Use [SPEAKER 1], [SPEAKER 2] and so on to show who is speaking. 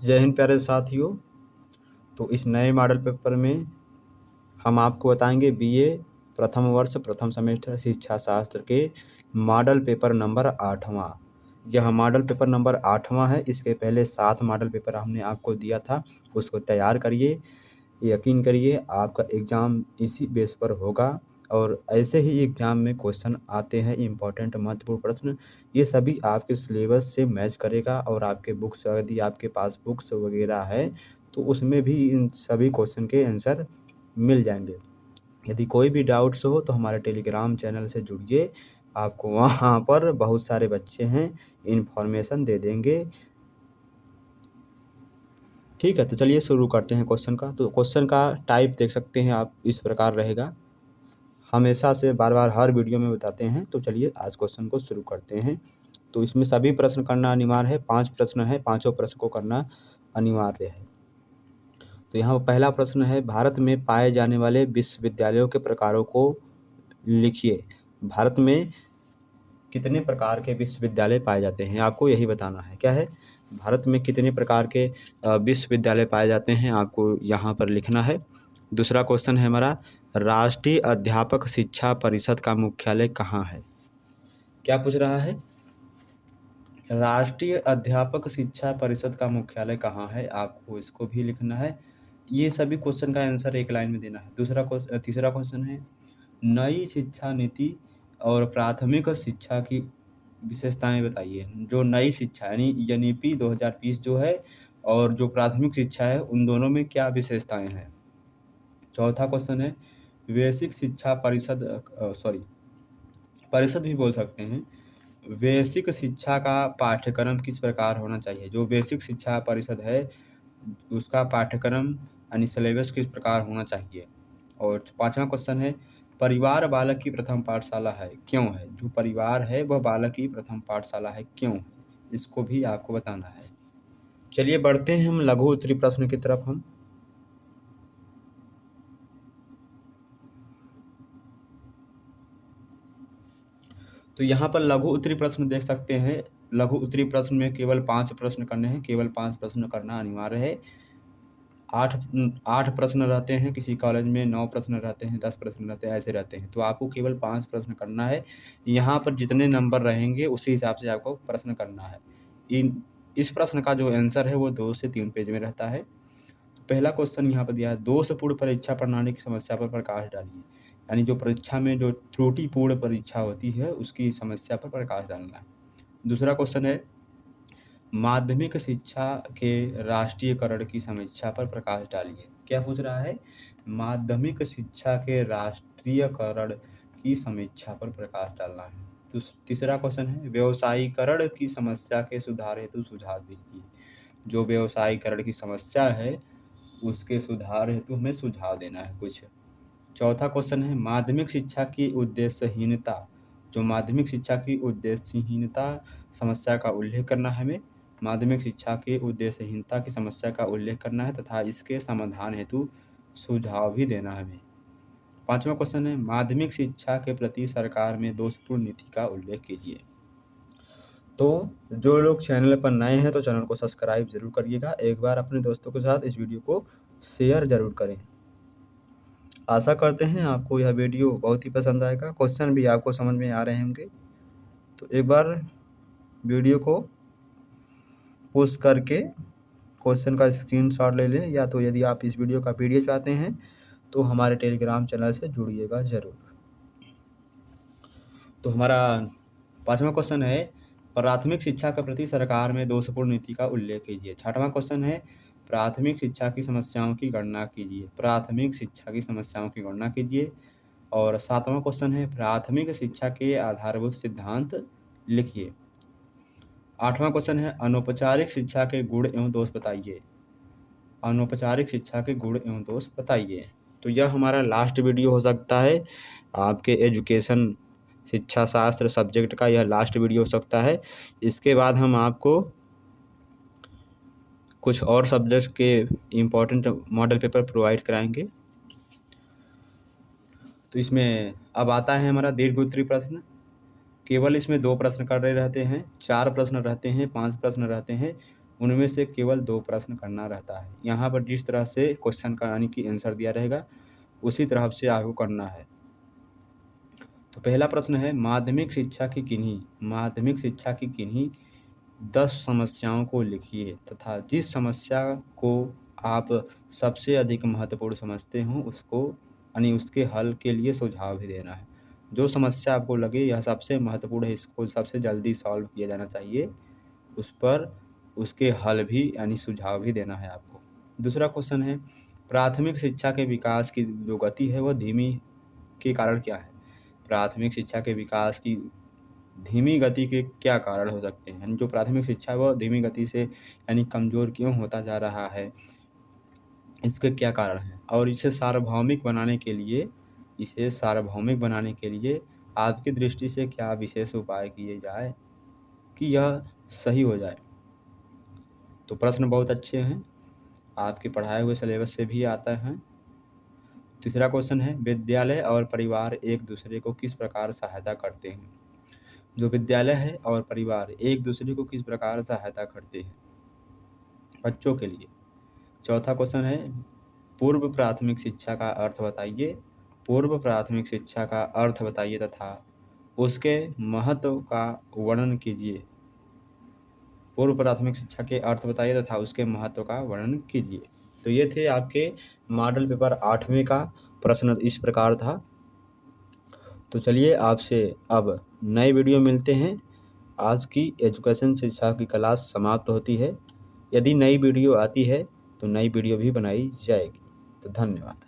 [SPEAKER 1] जय हिंद प्यारे साथियों। तो इस नए मॉडल पेपर में हम आपको बताएंगे बीए प्रथम वर्ष प्रथम सेमेस्टर शिक्षा शास्त्र के मॉडल पेपर नंबर 8वां। यह मॉडल पेपर नंबर 8वां है। इसके पहले 7 मॉडल पेपर हमने आपको दिया था, उसको तैयार करिए। यकीन करिए आपका एग्ज़ाम इसी बेस पर होगा और ऐसे ही एग्ज़ाम में क्वेश्चन आते हैं, इम्पोर्टेंट महत्वपूर्ण प्रश्न। ये सभी आपके सिलेबस से मैच करेगा और आपके बुक्स, यदि आपके पास बुक्स वगैरह है तो उसमें भी इन सभी क्वेश्चन के आंसर मिल जाएंगे। यदि कोई भी डाउट्स हो तो हमारे टेलीग्राम चैनल से जुड़िए, आपको वहाँ पर बहुत सारे बच्चे हैं, इन्फॉर्मेशन दे देंगे। ठीक है, तो चलिए शुरू करते हैं क्वेश्चन का। तो क्वेश्चन का टाइप देख सकते हैं आप, इस प्रकार रहेगा। हमेशा से बार बार हर वीडियो में बताते हैं। तो चलिए आज क्वेश्चन को शुरू करते हैं। तो इसमें सभी प्रश्न करना अनिवार्य है। 5 प्रश्न है, पाँचों प्रश्न को करना अनिवार्य है। तो यहाँ पहला प्रश्न है, भारत में पाए जाने वाले विश्वविद्यालयों के प्रकारों को लिखिए। भारत में कितने प्रकार के विश्वविद्यालय पाए जाते हैं, आपको यही बताना है। क्या है, भारत में कितने प्रकार के विश्वविद्यालय पाए जाते हैं, आपको यहाँ पर लिखना है। दूसरा क्वेश्चन है हमारा, राष्ट्रीय अध्यापक शिक्षा परिषद का मुख्यालय कहाँ है। क्या पूछ रहा है, राष्ट्रीय अध्यापक शिक्षा परिषद का मुख्यालय कहाँ है, आपको इसको भी लिखना है। ये सभी क्वेश्चन का आंसर एक लाइन में देना है। तीसरा क्वेश्चन है, नई शिक्षा नीति और प्राथमिक शिक्षा की विशेषताएं बताइए। जो नई शिक्षा यानी एनईपी 2020 जो है और जो प्राथमिक शिक्षा है, उन दोनों में क्या विशेषताएं हैं। चौथा क्वेश्चन है, बेसिक शिक्षा परिषद परिषद भी बोल सकते हैं, बेसिक शिक्षा का पाठ्यक्रम किस प्रकार होना चाहिए। जो बेसिक शिक्षा परिषद है उसका पाठ्यक्रम यानी सिलेबस किस प्रकार होना चाहिए। और पांचवा क्वेश्चन है, परिवार बालक की प्रथम पाठशाला है, क्यों है। जो परिवार है वह बालक की प्रथम पाठशाला है, क्यों है, इसको भी आपको बताना है। चलिए बढ़ते हैं हम लघु उत्तरी प्रश्न की तरफ। हम तो यहाँ पर लघु उत्तरी प्रश्न देख सकते हैं। लघु उत्तरी प्रश्न में केवल 5 प्रश्न करने हैं, केवल 5 प्रश्न करना अनिवार्य है। 8 प्रश्न रहते हैं, किसी कॉलेज में 9 प्रश्न रहते हैं, 10 प्रश्न रहते हैं, ऐसे रहते हैं। तो आपको केवल 5 प्रश्न करना है। यहाँ पर जितने नंबर रहेंगे उसी हिसाब से आपको प्रश्न करना है। इस प्रश्न का जो आंसर है वो 2 से 3 पेज में रहता है। तो पहला क्वेश्चन यहाँ पर दिया है, दोषपूर्ण परीक्षा प्रणाली की समस्या पर प्रकाश डालिए। यानी जो परीक्षा में जो त्रुटिपूर्ण परीक्षा होती है उसकी समस्या पर प्रकाश डालना है। दूसरा क्वेश्चन है, माध्यमिक शिक्षा के राष्ट्रीयकरण की समीक्षा पर प्रकाश डालिए। क्या पूछ रहा है, माध्यमिक शिक्षा के राष्ट्रीयकरण की समीक्षा पर प्रकाश डालना है। तो तीसरा क्वेश्चन है, व्यवसायीकरण की समस्या के सुधार हेतु सुझाव दीजिए। जो व्यवसायीकरण की समस्या है उसके सुधार हेतु हमें सुझाव देना है कुछ। चौथा क्वेश्चन है, माध्यमिक शिक्षा की उद्देश्यहीनता। जो माध्यमिक शिक्षा की उद्देश्यहीनता समस्या का उल्लेख करना है हमें। माध्यमिक शिक्षा की उद्देश्यहीनता की समस्या का उल्लेख करना है तथा इसके समाधान हेतु सुझाव भी देना है हमें। पांचवा क्वेश्चन है, माध्यमिक शिक्षा के प्रति सरकार में दोषपूर्ण नीति का उल्लेख कीजिए। तो जो लोग चैनल पर नए हैं तो चैनल को सब्सक्राइब जरूर करिएगा। एक बार अपने दोस्तों के साथ इस वीडियो को शेयर जरूर करें। आशा करते हैं आपको यह वीडियो बहुत ही पसंद आएगा, क्वेश्चन भी आपको समझ में आ रहे होंगे। तो एक बार वीडियो को पोस्ट करके क्वेश्चन का स्क्रीनशॉट ले लें, या तो यदि आप इस वीडियो का पीडीएफ चाहते हैं तो हमारे टेलीग्राम चैनल से जुड़िएगा ज़रूर। तो हमारा पांचवा क्वेश्चन है, प्राथमिक शिक्षा के प्रति सरकार में दोषपूर्ण नीति का उल्लेख कीजिए। छठवां क्वेश्चन है, प्राथमिक शिक्षा की समस्याओं की गणना कीजिए। प्राथमिक शिक्षा की समस्याओं की गणना कीजिए। और सातवां क्वेश्चन है, प्राथमिक शिक्षा के आधारभूत सिद्धांत लिखिए। आठवां क्वेश्चन है, अनौपचारिक शिक्षा के गुण एवं दोष बताइए। अनौपचारिक शिक्षा के गुण एवं दोष बताइए। तो यह हमारा लास्ट वीडियो हो सकता है, आपके एजुकेशन शिक्षा शास्त्र सब्जेक्ट का यह लास्ट वीडियो हो सकता है। इसके बाद हम आपको कुछ और सब्जेक्ट्स के इम्पोर्टेंट मॉडल पेपर प्रोवाइड कराएंगे। तो इसमें अब आता है हमारा दीर्घ उत्तरी प्रश्न। केवल इसमें 2 प्रश्न कर रहे रहते हैं, 4 प्रश्न रहते हैं, 5 प्रश्न रहते हैं। उनमें से केवल 2 प्रश्न करना रहता है। यहाँ पर जिस तरह से क्वेश्चन का यानी कि आंसर दिया रहेगा उसी तरह से आपको करना है। तो पहला प्रश्न है, माध्यमिक शिक्षा की किन्हीं 10 समस्याओं को लिखिए तथा जिस समस्या को आप सबसे अधिक महत्वपूर्ण समझते हो उसको यानी उसके हल के लिए सुझाव भी देना है। जो समस्या आपको लगे यह सबसे महत्वपूर्ण है, इसको सबसे जल्दी सॉल्व किया जाना चाहिए, उस पर उसके हल भी यानी सुझाव भी देना है आपको। दूसरा क्वेश्चन है, प्राथमिक शिक्षा के विकास की जो गति है वह धीमी के कारण क्या है? प्राथमिक शिक्षा के विकास की धीमी गति के क्या कारण हो सकते हैं? यानी जो प्राथमिक शिक्षा है वह धीमी गति से यानी कमज़ोर क्यों होता जा रहा है? इसके क्या कारण हैं? और इसे सार्वभौमिक बनाने के लिए आपकी दृष्टि से क्या विशेष उपाय किए जाए कि यह सही हो जाए? तो प्रश्न बहुत अच्छे हैं, आपके पढ़ाए हुए सिलेबस से भी आता है। तीसरा क्वेश्चन है, विद्यालय और परिवार एक दूसरे को किस प्रकार सहायता करते हैं? जो विद्यालय है और परिवार एक दूसरे को किस प्रकार सहायता करते हैं बच्चों के लिए? चौथा क्वेश्चन है, पूर्व प्राथमिक शिक्षा का अर्थ बताइए तथा उसके महत्व का वर्णन कीजिए। पूर्व प्राथमिक शिक्षा के अर्थ बताइए तथा उसके महत्व का वर्णन कीजिए। तो ये थे आपके मॉडल पेपर 8वें का प्रश्न इस प्रकार था। तो चलिए आपसे अब नए वीडियो मिलते हैं। आज की एजुकेशन शिक्षा की क्लास समाप्त होती है। यदि नई वीडियो आती है तो नई वीडियो भी बनाई जाएगी। तो धन्यवाद।